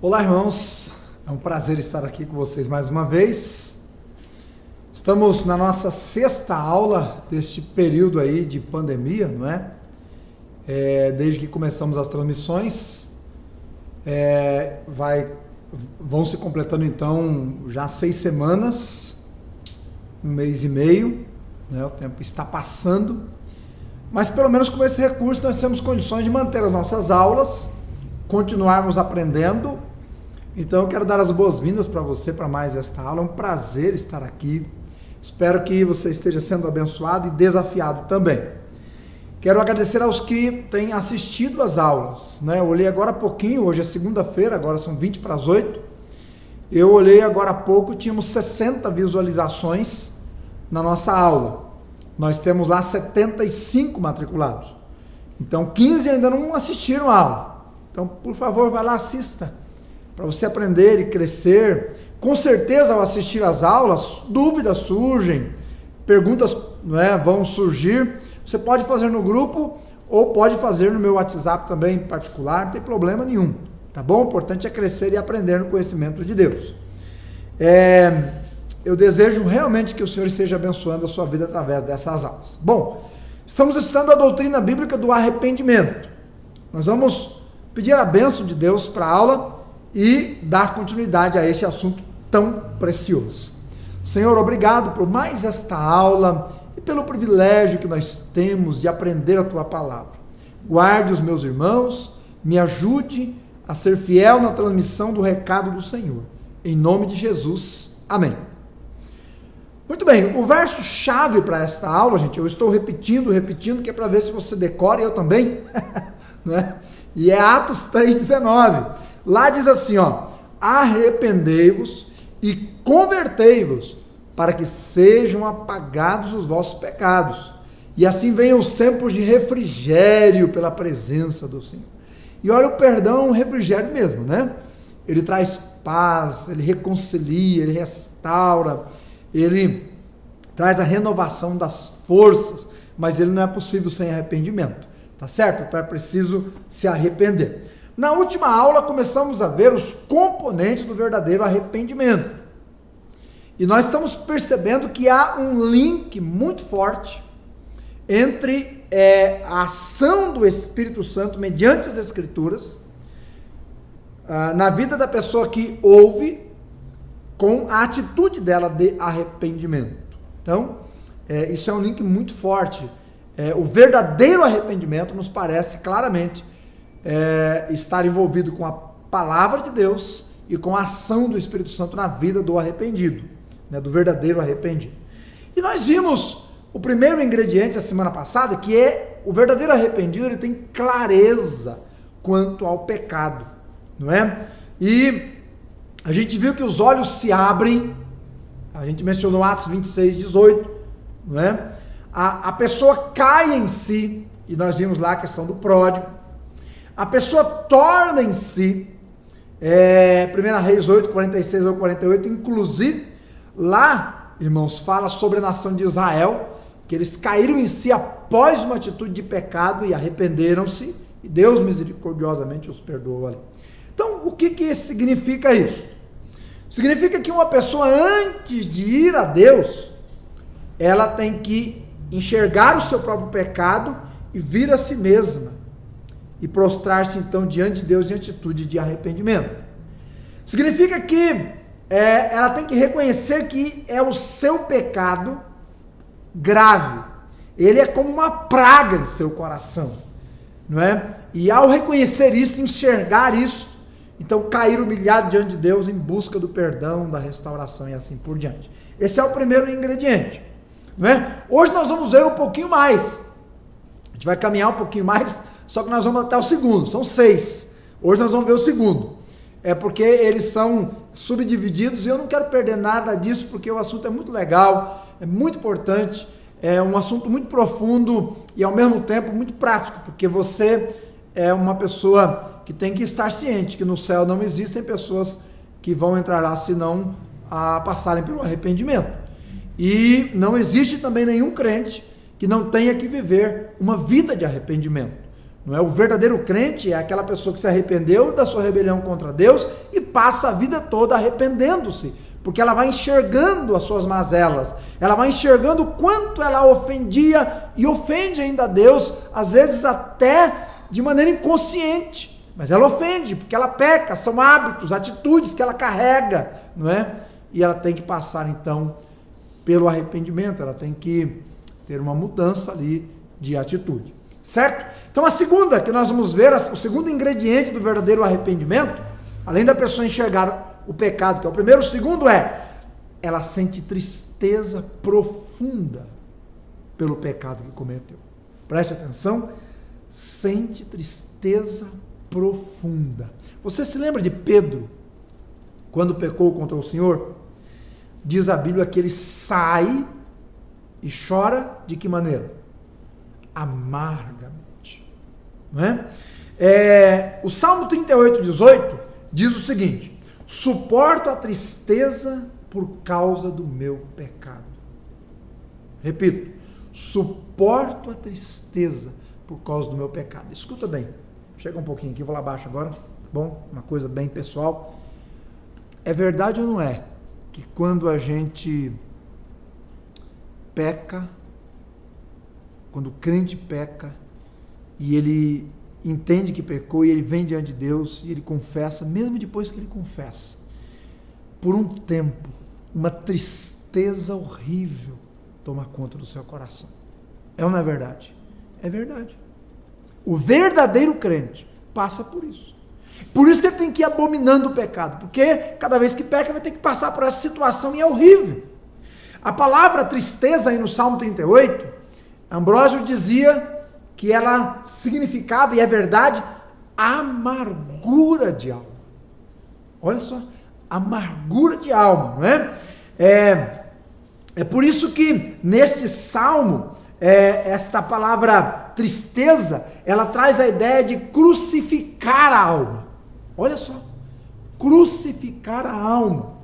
Olá, irmãos, é um prazer estar aqui com vocês mais uma vez. Estamos na nossa sexta aula deste período aí de pandemia, não é? Desde que começamos as transmissões, vão se completando então já 6 semanas, 1 mês e meio, né? O tempo está passando, mas pelo menos com esse recurso nós temos condições de manter as nossas aulas, continuarmos aprendendo. Então eu quero dar as boas-vindas para você para mais esta aula, é um prazer estar aqui, espero que você esteja sendo abençoado e desafiado também. Quero agradecer aos que têm assistido às aulas, né? Eu olhei agora há pouquinho, hoje é segunda-feira, agora são 20 para as 8, eu olhei agora há pouco, tínhamos 60 visualizações na nossa aula, nós temos lá 75 matriculados, então 15 ainda não assistiram a aula, então por favor vai lá, assista, para você aprender e crescer. Com certeza, ao assistir às aulas, dúvidas surgem, perguntas, vão surgir. Você pode fazer no grupo ou pode fazer no meu WhatsApp também, em particular, não tem problema nenhum, tá bom? O importante é crescer e aprender no conhecimento de Deus. Eu desejo realmente que o Senhor esteja abençoando a sua vida através dessas aulas. Bom, estamos estudando a doutrina bíblica do arrependimento. Nós vamos pedir a bênção de Deus para a aula e dar continuidade a este assunto tão precioso. Senhor, obrigado por mais esta aula e pelo privilégio que nós temos de aprender a Tua palavra. Guarde os meus irmãos, me ajude a ser fiel na transmissão do recado do Senhor. Em nome de Jesus, amém. Muito bem, o verso-chave para esta aula, gente, eu estou repetindo, que é para ver se você decora, e eu também, né? E é Atos 3,19. Lá diz assim, arrependei-vos e convertei-vos, para que sejam apagados os vossos pecados, e assim venham os tempos de refrigério pela presença do Senhor. E olha, o perdão é um refrigério mesmo, né? Ele traz paz, ele reconcilia, ele restaura, ele traz a renovação das forças, mas ele não é possível sem arrependimento, tá certo? Então é preciso se arrepender. Na última aula, começamos a ver os componentes do verdadeiro arrependimento. E nós estamos percebendo que há um link muito forte entre a ação do Espírito Santo mediante as Escrituras na vida da pessoa que ouve, com a atitude dela de arrependimento. Então, isso é um link muito forte. O verdadeiro arrependimento nos parece claramente estar envolvido com a palavra de Deus e com a ação do Espírito Santo na vida do arrependido, né, do verdadeiro arrependido. E nós vimos o primeiro ingrediente a semana passada, que é o verdadeiro arrependido, ele tem clareza quanto ao pecado, não é? E a gente viu que os olhos se abrem, a gente mencionou Atos 26:18, não é? A pessoa cai em si, e nós vimos lá a questão do pródigo. A pessoa torna em si, 1 Reis 8, 46 ou 48, inclusive, lá, irmãos, fala sobre a nação de Israel, que eles caíram em si após uma atitude de pecado e arrependeram-se, e Deus misericordiosamente os perdoou ali. Então, o que significa isso? Significa que uma pessoa, antes de ir a Deus, ela tem que enxergar o seu próprio pecado e vir a si mesma, e prostrar-se então diante de Deus em atitude de arrependimento. Significa que ela tem que reconhecer que é o seu pecado grave, ele é como uma praga em seu coração, não é? E ao reconhecer isso, enxergar isso, então cair humilhado diante de Deus em busca do perdão, da restauração e assim por diante. Esse é o primeiro ingrediente, não é? Hoje nós vamos ver um pouquinho mais, a gente vai caminhar um pouquinho mais, só que nós vamos até o segundo, são 6. Hoje nós vamos ver o segundo. Porque eles são subdivididos e eu não quero perder nada disso, porque o assunto é muito legal, é muito importante, é um assunto muito profundo e ao mesmo tempo muito prático, porque você é uma pessoa que tem que estar ciente que no céu não existem pessoas que vão entrar lá se não passarem pelo arrependimento. E não existe também nenhum crente que não tenha que viver uma vida de arrependimento. Não é? O verdadeiro crente é aquela pessoa que se arrependeu da sua rebelião contra Deus e passa a vida toda arrependendo-se, porque ela vai enxergando as suas mazelas, ela vai enxergando o quanto ela ofendia e ofende ainda a Deus, às vezes até de maneira inconsciente, mas ela ofende, porque ela peca, são hábitos, atitudes que ela carrega, não é? E ela tem que passar então pelo arrependimento, ela tem que ter uma mudança ali de atitude, certo? Então a segunda que nós vamos ver, o segundo ingrediente do verdadeiro arrependimento, além da pessoa enxergar o pecado, que é o primeiro, o segundo ela sente tristeza profunda pelo pecado que cometeu. Preste atenção, sente tristeza profunda. Você se lembra de Pedro, quando pecou contra o Senhor? Diz a Bíblia que ele sai e chora de que maneira? Amargamente. Não é? O Salmo 38:18 diz o seguinte: suporto a tristeza por causa do meu pecado. Repito, suporto a tristeza por causa do meu pecado. Escuta bem, chega um pouquinho aqui, vou lá abaixo agora, tá bom? Uma coisa bem pessoal. É verdade ou não é que quando a gente peca, quando o crente peca, e ele entende que pecou, e ele vem diante de Deus, e ele confessa, mesmo depois que ele confessa, por um tempo, uma tristeza horrível toma conta do seu coração? É ou não é verdade? É verdade. O verdadeiro crente passa por isso. Por isso que ele tem que ir abominando o pecado, porque cada vez que peca vai ter que passar por essa situação e é horrível. A palavra tristeza aí no Salmo 38, Ambrósio dizia que ela significava, e é verdade, amargura de alma. Olha só, amargura de alma, não é? É por isso que neste salmo, esta palavra tristeza, ela traz a ideia de crucificar a alma. Olha só, crucificar a alma.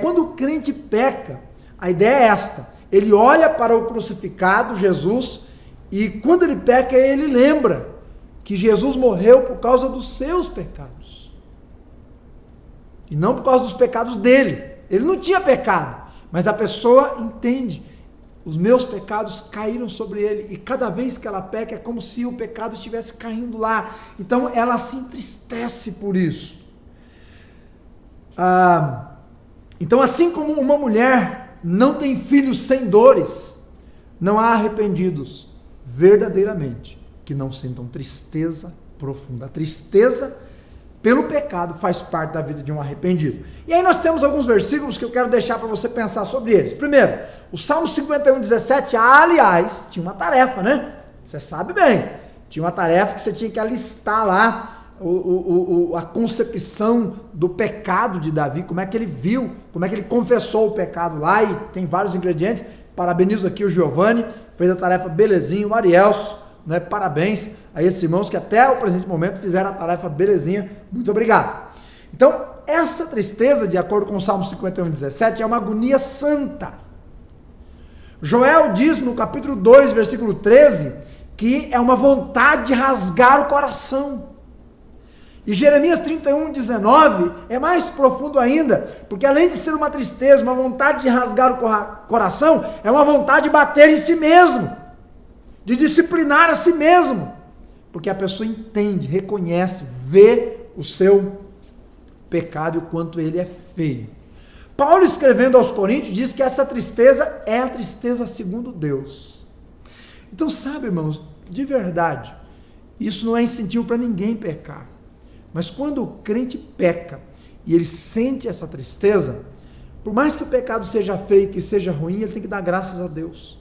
Quando o crente peca, a ideia é esta: ele olha para o crucificado, Jesus, e quando ele peca, ele lembra que Jesus morreu por causa dos seus pecados, e não por causa dos pecados dele. Ele não tinha pecado, mas a pessoa entende: os meus pecados caíram sobre ele, e cada vez que ela peca é como se o pecado estivesse caindo lá, então ela se entristece por isso. Então, assim como uma mulher não tem filhos sem dores, não há arrependidos verdadeiramente que não sintam tristeza profunda. A tristeza pelo pecado faz parte da vida de um arrependido. E aí nós temos alguns versículos que eu quero deixar para você pensar sobre eles. Primeiro, o Salmo 51:17, aliás, tinha uma tarefa, né? Você sabe bem, tinha uma tarefa que você tinha que alistar lá a concepção do pecado de Davi, como é que ele viu, como é que ele confessou o pecado lá, e tem vários ingredientes. Parabenizo aqui o Giovanni, fez a tarefa belezinha, o Arielso, né? Parabéns a esses irmãos que até o presente momento fizeram a tarefa belezinha, muito obrigado. Então, essa tristeza, de acordo com o Salmo 51:17, é uma agonia santa. Joel diz no capítulo 2, versículo 13, que é uma vontade de rasgar o coração. E Jeremias 31:19 é mais profundo ainda, porque além de ser uma tristeza, uma vontade de rasgar o coração, é uma vontade de bater em si mesmo, de disciplinar a si mesmo, porque a pessoa entende, reconhece, vê o seu pecado e o quanto ele é feio. Paulo, escrevendo aos Coríntios, diz que essa tristeza é a tristeza segundo Deus. Então, sabe, irmãos, de verdade, isso não é incentivo para ninguém pecar. Mas quando o crente peca e ele sente essa tristeza, por mais que o pecado seja feio, que seja ruim, ele tem que dar graças a Deus.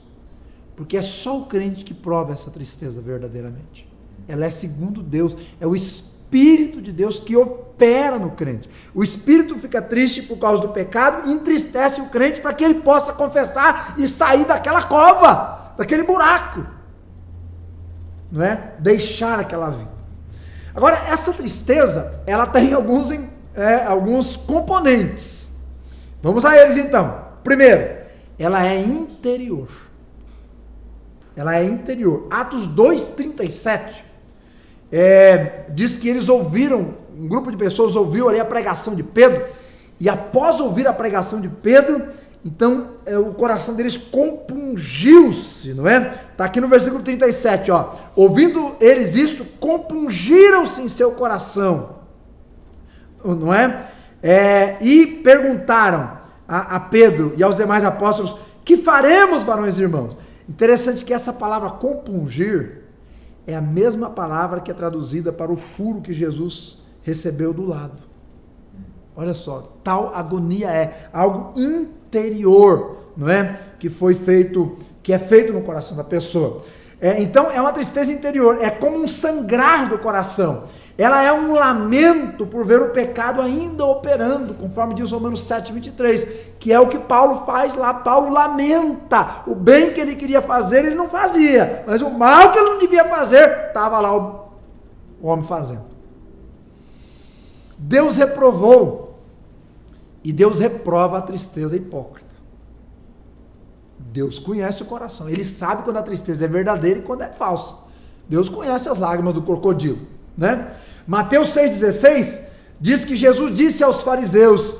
Porque é só o crente que prova essa tristeza verdadeiramente. Ela é segundo Deus, é o Espírito de Deus que opera no crente. O Espírito fica triste por causa do pecado e entristece o crente para que ele possa confessar e sair daquela cova, daquele buraco. Não é? Deixar aquela vida. Agora, essa tristeza, ela tem alguns componentes. Vamos a eles então. Primeiro, ela é interior. Ela é interior. Atos 2:37 diz que eles ouviram, um grupo de pessoas ouviu ali a pregação de Pedro, e após ouvir a pregação de Pedro, então o coração deles compungiu-se, não é? Está aqui no versículo 37, ó. Ouvindo eles isto, compungiram-se em seu coração, não é? E perguntaram a Pedro e aos demais apóstolos: que faremos, varões e irmãos? Interessante que essa palavra compungir é a mesma palavra que é traduzida para o furo que Jesus recebeu do lado. Olha só, tal agonia é algo interior, não é? Que é feito no coração da pessoa. Então é uma tristeza interior, é como um sangrar do coração. Ela é um lamento por ver o pecado ainda operando, conforme diz Romanos 7:23, que é o que Paulo faz lá. Paulo lamenta o bem que ele queria fazer, ele não fazia, mas o mal que ele não devia fazer, estava lá o homem fazendo. Deus reprovou, e Deus reprova a tristeza hipócrita. Deus conhece o coração, ele sabe quando a tristeza é verdadeira e quando é falsa. Deus conhece as lágrimas do crocodilo, né? Mateus 6,16 diz que Jesus disse aos fariseus: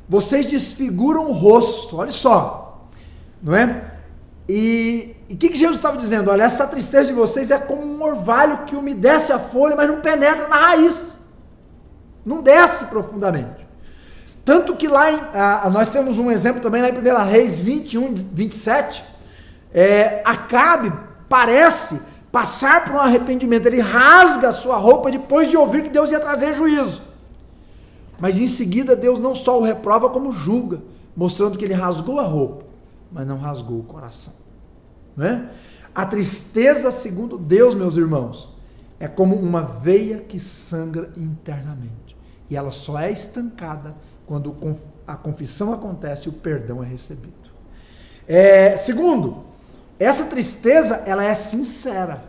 vocês desfiguram o rosto, olha só, não é? E o que Jesus estava dizendo? Olha, essa tristeza de vocês é como um orvalho que umedece a folha, mas não penetra na raiz, não desce profundamente. Tanto que lá, nós temos um exemplo também lá em 1 Reis 21:27, Acabe parece passar por um arrependimento, ele rasga a sua roupa depois de ouvir que Deus ia trazer juízo, mas em seguida Deus não só o reprova como julga, mostrando que ele rasgou a roupa, mas não rasgou o coração, né? A tristeza, segundo Deus, meus irmãos, é como uma veia que sangra internamente, e ela só é estancada quando a confissão acontece e o perdão é recebido. Segundo, essa tristeza, ela é sincera,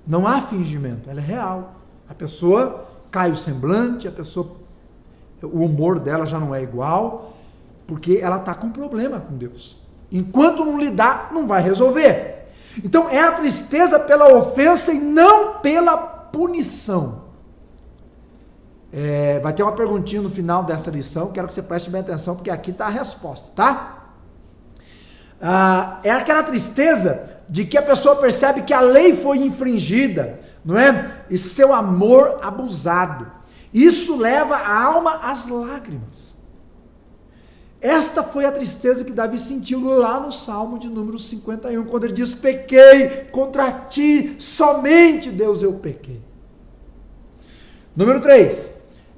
não há fingimento, ela é real. A pessoa cai o semblante, o humor dela já não é igual, porque ela está com problema com Deus. Enquanto não lidar, não vai resolver. Então é a tristeza pela ofensa e não pela punição. Vai ter uma perguntinha no final desta lição, quero que você preste bem atenção, porque aqui está a resposta, tá? É aquela tristeza de que a pessoa percebe que a lei foi infringida, não é? E seu amor abusado. Isso leva a alma às lágrimas. Esta foi a tristeza que Davi sentiu lá no Salmo de número 51, quando ele diz: pequei contra ti, somente Deus eu pequei. Número 3,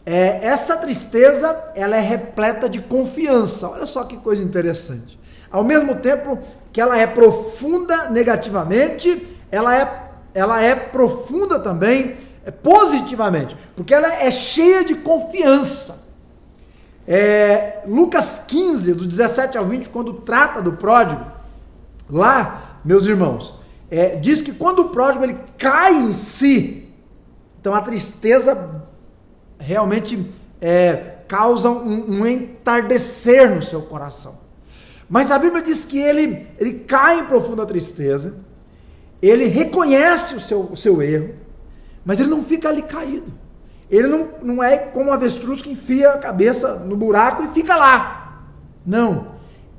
essa tristeza, ela é repleta de confiança. Olha só que coisa interessante. Ao mesmo tempo que ela é profunda negativamente, ela é profunda também positivamente, porque ela é cheia de confiança. Lucas 15, do 17 ao 20, quando trata do pródigo, lá, meus irmãos, diz que quando o pródigo ele cai em si, então a tristeza realmente causa um entardecer no seu coração. Mas a Bíblia diz que ele cai em profunda tristeza, ele reconhece o seu erro, mas ele não fica ali caído. Ele não é como um avestruz que enfia a cabeça no buraco e fica lá. Não.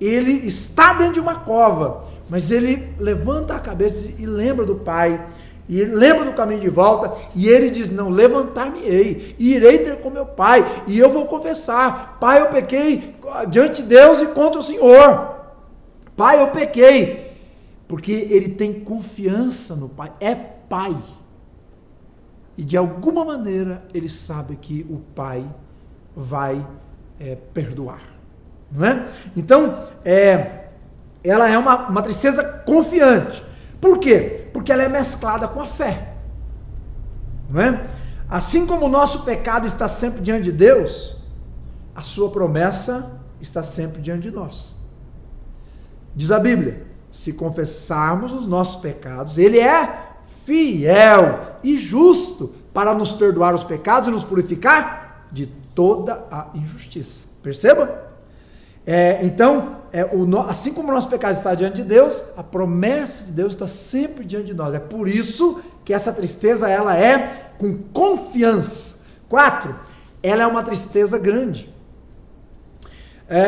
Ele está dentro de uma cova, mas ele levanta a cabeça e lembra do Pai, e ele lembra do caminho de volta, e ele diz: não, levantar-me-ei, e irei ter com meu Pai, e eu vou confessar: Pai, eu pequei diante de Deus e contra o Senhor. Pai, eu pequei. Porque ele tem confiança no Pai, é Pai. E de alguma maneira ele sabe que o Pai vai perdoar. Não é? Então, ela é uma tristeza confiante. Por quê? Porque ela é mesclada com a fé. Não é? Assim como o nosso pecado está sempre diante de Deus, a sua promessa está sempre diante de nós. Diz a Bíblia: se confessarmos os nossos pecados, Ele é fiel e justo para nos perdoar os pecados e nos purificar de toda a injustiça. Perceba? Então, assim como o nosso pecado está diante de Deus, a promessa de Deus está sempre diante de nós. É por isso que essa tristeza ela é com confiança. 4, ela é uma tristeza grande.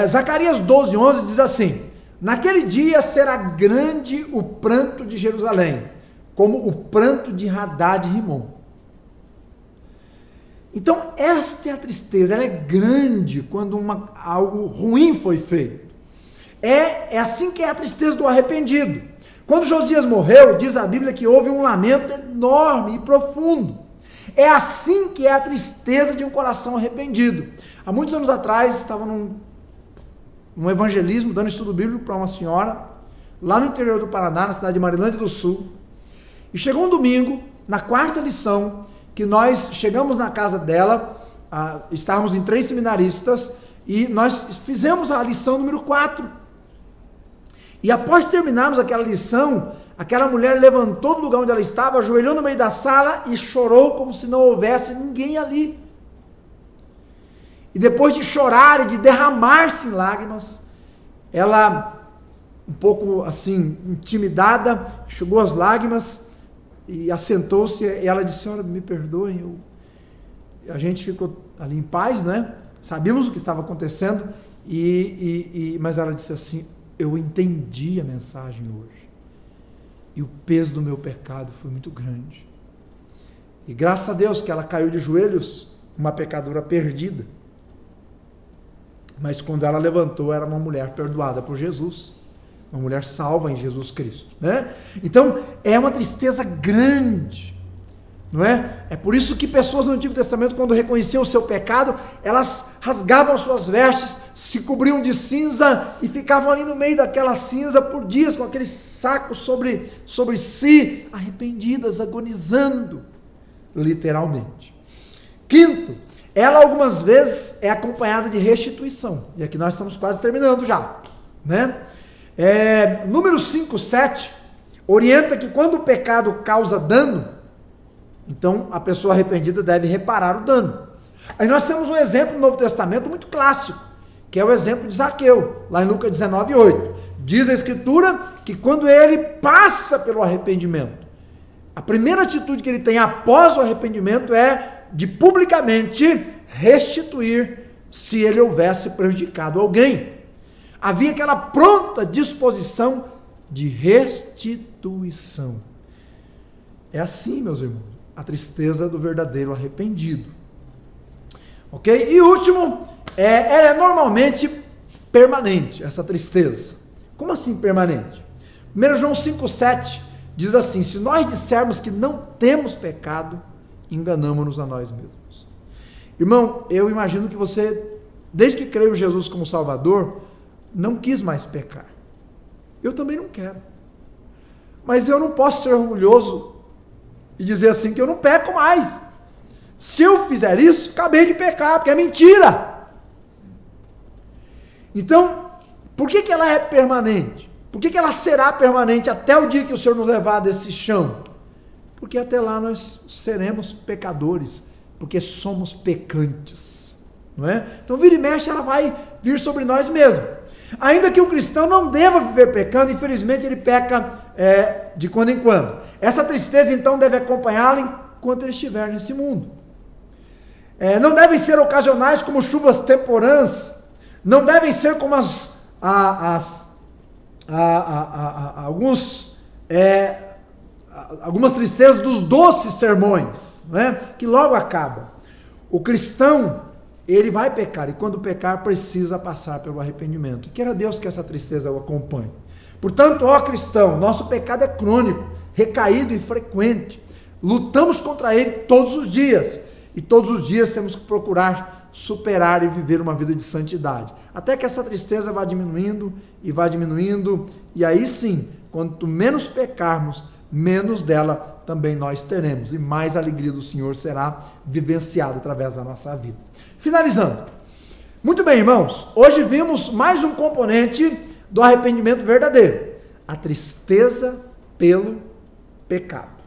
Zacarias 12:11 diz assim: naquele dia será grande o pranto de Jerusalém, como o pranto de Hadad e Rimom. Então, esta é a tristeza, ela é grande quando algo ruim foi feito. É assim que é a tristeza do arrependido. Quando Josias morreu, diz a Bíblia que houve um lamento enorme e profundo. É assim que é a tristeza de um coração arrependido. Há muitos anos atrás, estava num evangelismo, dando estudo bíblico para uma senhora, lá no interior do Paraná, na cidade de Marilândia do Sul. E chegou um domingo, na 4ª lição, que nós chegamos na casa dela, estávamos em 3 seminaristas, e nós fizemos a lição número 4. E após terminarmos aquela lição, aquela mulher levantou do lugar onde ela estava, ajoelhou no meio da sala e chorou como se não houvesse ninguém ali. E depois de chorar e de derramar-se em lágrimas, ela, um pouco assim, intimidada, enxugou as lágrimas e assentou-se, e ela disse: senhora, me perdoem, a gente ficou ali em paz, né? Sabíamos o que estava acontecendo, mas ela disse assim: eu entendi a mensagem hoje, e o peso do meu pecado foi muito grande, e graças a Deus que ela caiu de joelhos, uma pecadora perdida, mas quando ela levantou, era uma mulher perdoada por Jesus, uma mulher salva em Jesus Cristo, né? Então, é uma tristeza grande, não é? É por isso que pessoas no Antigo Testamento, quando reconheciam o seu pecado, elas rasgavam suas vestes, se cobriam de cinza e ficavam ali no meio daquela cinza por dias, com aquele saco sobre si, arrependidas, agonizando, literalmente. 5, ela algumas vezes é acompanhada de restituição, e aqui nós estamos quase terminando já, né? Número 5:7 orienta que quando o pecado causa dano, então a pessoa arrependida deve reparar o dano. Aí nós temos um exemplo no Novo Testamento muito clássico, que é o exemplo de Zaqueu, lá em Lucas 19:8. Diz a Escritura que quando ele passa pelo arrependimento, a primeira atitude que ele tem após o arrependimento é de publicamente restituir se ele houvesse prejudicado alguém. Havia aquela pronta disposição de restituição. É assim, meus irmãos, a tristeza do verdadeiro arrependido. Ok? E último, ela é normalmente permanente, essa tristeza. Como assim permanente? 1 João 5:7 diz assim: se nós dissermos que não temos pecado, enganamos-nos a nós mesmos. Irmão, eu imagino que você, desde que creio em Jesus como Salvador, não quis mais pecar. Eu também não quero. Mas eu não posso ser orgulhoso e dizer assim que eu não peco mais. Se eu fizer isso, acabei de pecar, porque é mentira. Então, por que ela é permanente? Por que ela será permanente até o dia que o Senhor nos levar desse chão? Porque até lá nós seremos pecadores, porque somos pecantes, não é? Então, vira e mexe, ela vai vir sobre nós mesmos. Ainda que o cristão não deva viver pecando, infelizmente ele peca de quando em quando. Essa tristeza então deve acompanhá-lo enquanto ele estiver nesse mundo. Não devem ser ocasionais como chuvas temporãs, não devem ser como algumas tristezas dos doces sermões, né, que logo acabam. O cristão, ele vai pecar, e quando pecar, precisa passar pelo arrependimento. Queira Deus que essa tristeza o acompanhe. Portanto, ó cristão, nosso pecado é crônico, recaído e frequente. Lutamos contra ele todos os dias, e todos os dias temos que procurar superar e viver uma vida de santidade, até que essa tristeza vá diminuindo, e aí sim, quanto menos pecarmos, menos dela também nós teremos, e mais a alegria do Senhor será vivenciada através da nossa vida. Finalizando. Muito bem, irmãos, hoje vimos mais um componente do arrependimento verdadeiro, a tristeza pelo pecado.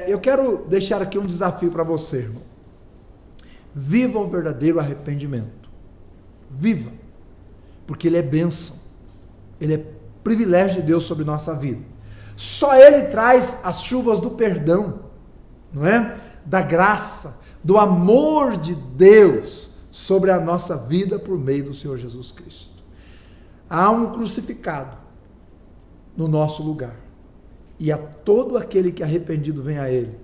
Eu quero deixar aqui um desafio para você, irmão. Viva o verdadeiro arrependimento. Viva. Porque ele é bênção. Ele é privilégio de Deus sobre nossa vida. Só ele traz as chuvas do perdão. não é? Da graça, do amor de Deus sobre a nossa vida por meio do Senhor Jesus Cristo. Há um crucificado no nosso lugar, e a todo aquele que arrependido vem a Ele,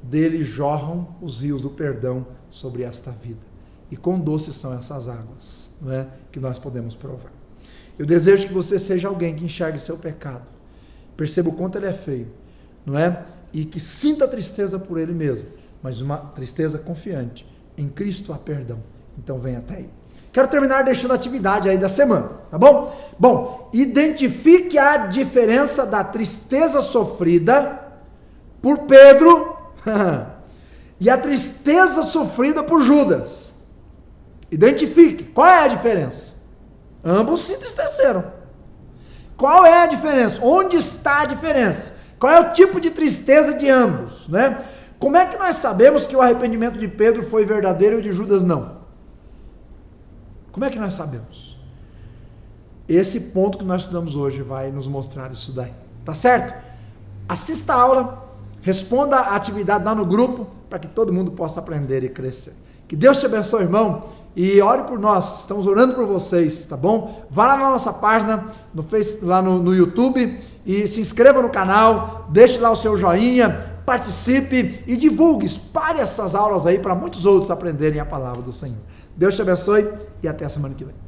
dele jorram os rios do perdão sobre esta vida. E quão doces são essas águas, não é? Que nós podemos provar. Eu desejo que você seja alguém que enxergue seu pecado, perceba o quanto ele é feio, não é? E que sinta tristeza por ele mesmo, mas uma tristeza confiante. Em Cristo há perdão. Então vem até aí. Quero terminar deixando a atividade aí da semana, tá bom? Bom, identifique a diferença da tristeza sofrida por Pedro e a tristeza sofrida por Judas. Identifique. Qual é a diferença? Ambos se entristeceram. Qual é a diferença? Onde está a diferença? Qual é o tipo de tristeza de ambos, né? Como é que nós sabemos que o arrependimento de Pedro foi verdadeiro e o de Judas não? Como é que nós sabemos? Esse ponto que nós estudamos hoje vai nos mostrar isso daí. Tá certo? Assista a aula, responda a atividade lá no grupo, para que todo mundo possa aprender e crescer. Que Deus te abençoe, irmão, e ore por nós. Estamos orando por vocês, tá bom? Vá lá na nossa página, lá no YouTube, e se inscreva no canal, deixe lá o seu joinha, participe e divulgue, espalhe essas aulas aí para muitos outros aprenderem a palavra do Senhor. Deus te abençoe e até a semana que vem.